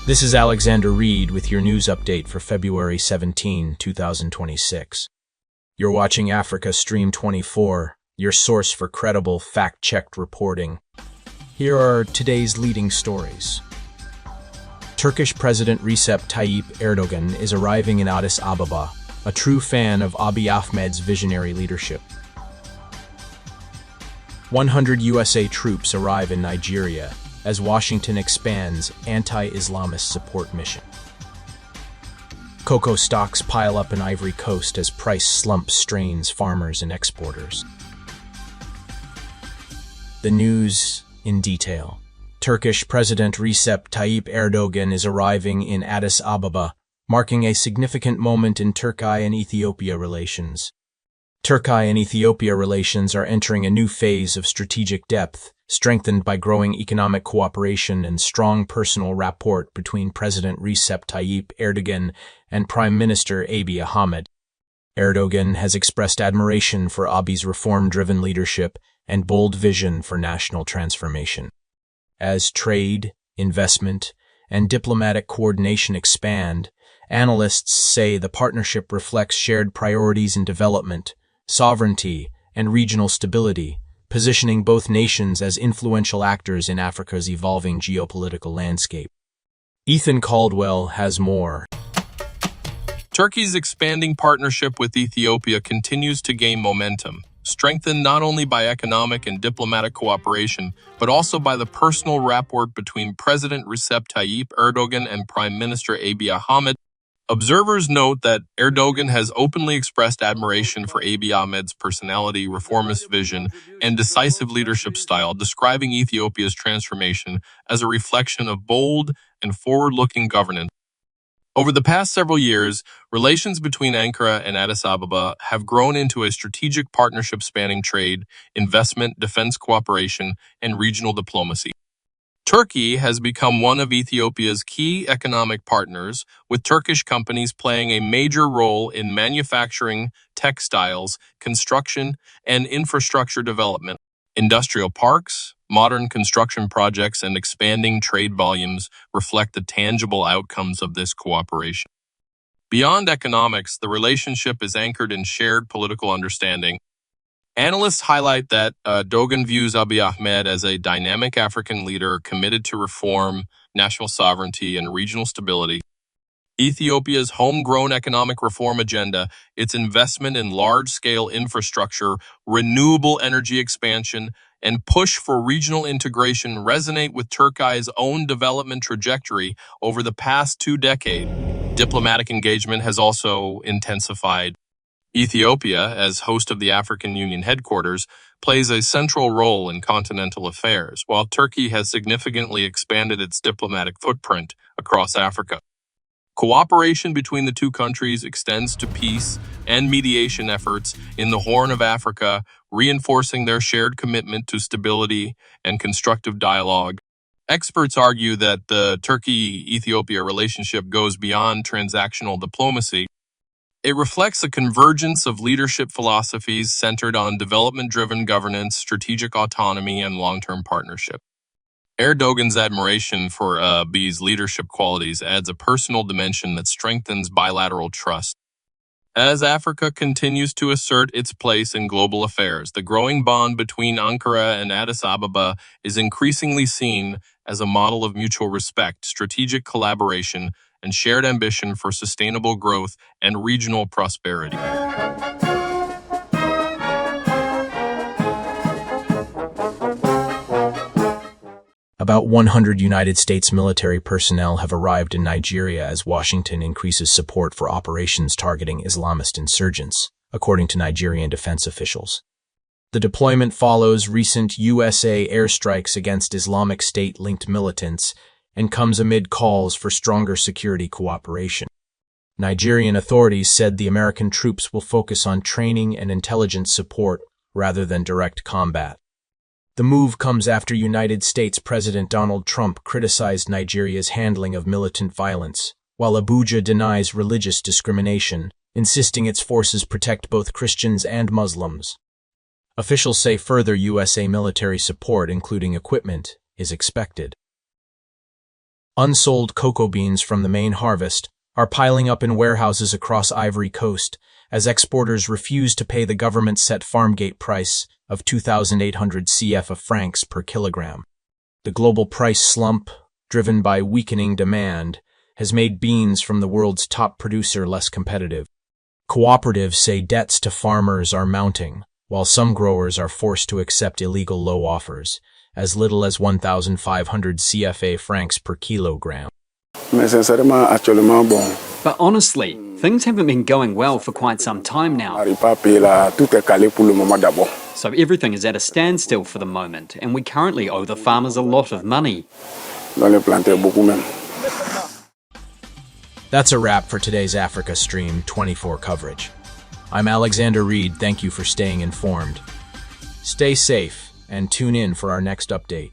This is Alexander Reed with your news update for February 17, 2026. You're watching Africa Stream 24, your source for credible, fact-checked reporting. Here are today's leading stories. Turkish President Recep Tayyip Erdogan is arriving in Addis Ababa, a true fan of Abiy Ahmed's visionary leadership. 100 USA troops arrive in Nigeria as Washington expands anti-Islamist support mission. Cocoa stocks pile up in Ivory Coast as price slump strains farmers and exporters. The news in detail. Turkish President Recep Tayyip Erdogan is arriving in Addis Ababa, marking a significant moment in Turkey and Ethiopia relations. Turkey and Ethiopia relations are entering a new phase of strategic depth, strengthened by growing economic cooperation and strong personal rapport between President Recep Tayyip Erdogan and Prime Minister Abiy Ahmed. Erdogan has expressed admiration for Abiy's reform-driven leadership and bold vision for national transformation. As trade, investment, and diplomatic coordination expand, analysts say the partnership reflects shared priorities in development, sovereignty, and regional stability, positioning both nations as influential actors in Africa's evolving geopolitical landscape. Ethan Caldwell has more. Turkey's expanding partnership with Ethiopia continues to gain momentum, strengthened not only by economic and diplomatic cooperation, but also by the personal rapport between President Recep Tayyip Erdogan and Prime Minister Abiy Ahmed. Observers note that Erdogan has openly expressed admiration for Abiy Ahmed's personality, reformist vision, and decisive leadership style, describing Ethiopia's transformation as a reflection of bold and forward-looking governance. Over the past several years, relations between Ankara and Addis Ababa have grown into a strategic partnership spanning trade, investment, defense cooperation, and regional diplomacy. Turkey has become one of Ethiopia's key economic partners, with Turkish companies playing a major role in manufacturing, textiles, construction, and infrastructure development. Industrial parks, modern construction projects, and expanding trade volumes reflect the tangible outcomes of this cooperation. Beyond economics, the relationship is anchored in shared political understanding. Analysts highlight that Erdogan views Abiy Ahmed as a dynamic African leader committed to reform, national sovereignty, and regional stability. Ethiopia's homegrown economic reform agenda, its investment in large-scale infrastructure, renewable energy expansion, and push for regional integration resonate with Turkey's own development trajectory over the past 2 decades. Diplomatic engagement has also intensified. Ethiopia, as host of the African Union headquarters, plays a central role in continental affairs, while Turkey has significantly expanded its diplomatic footprint across Africa. Cooperation between the two countries extends to peace and mediation efforts in the Horn of Africa, reinforcing their shared commitment to stability and constructive dialogue. Experts argue that the Turkey-Ethiopia relationship goes beyond transactional diplomacy. It reflects a convergence of leadership philosophies centered on development-driven governance, strategic autonomy, and long-term partnership. Erdogan's admiration for Abiy's leadership qualities adds a personal dimension that strengthens bilateral trust. As Africa continues to assert its place in global affairs, the growing bond between Ankara and Addis Ababa is increasingly seen as a model of mutual respect, strategic collaboration, and shared ambition for sustainable growth and regional prosperity. About 100 United States military personnel have arrived in Nigeria as Washington increases support for operations targeting Islamist insurgents, according to Nigerian defense officials. The deployment follows recent USA airstrikes against Islamic State-linked militants and comes amid calls for stronger security cooperation. Nigerian authorities said the American troops will focus on training and intelligence support rather than direct combat. The move comes after United States President Donald Trump criticized Nigeria's handling of militant violence, while Abuja denies religious discrimination, insisting its forces protect both Christians and Muslims. Officials say further USA military support, including equipment, is expected. Unsold cocoa beans from the main harvest are piling up in warehouses across Ivory Coast as exporters refuse to pay the government-set farm gate price of 2,800 CFA per kilogram. The global price slump, driven by weakening demand, has made beans from the world's top producer less competitive. Cooperatives say debts to farmers are mounting, while some growers are forced to accept illegal low offers, as little as 1,500 CFA per kilogram. But honestly, things haven't been going well for quite some time now. So everything is at a standstill for the moment, and we currently owe the farmers a lot of money. That's a wrap for today's Africa Stream 24 coverage. I'm Alexander Reed. Thank you for staying informed. Stay safe and tune in for our next update.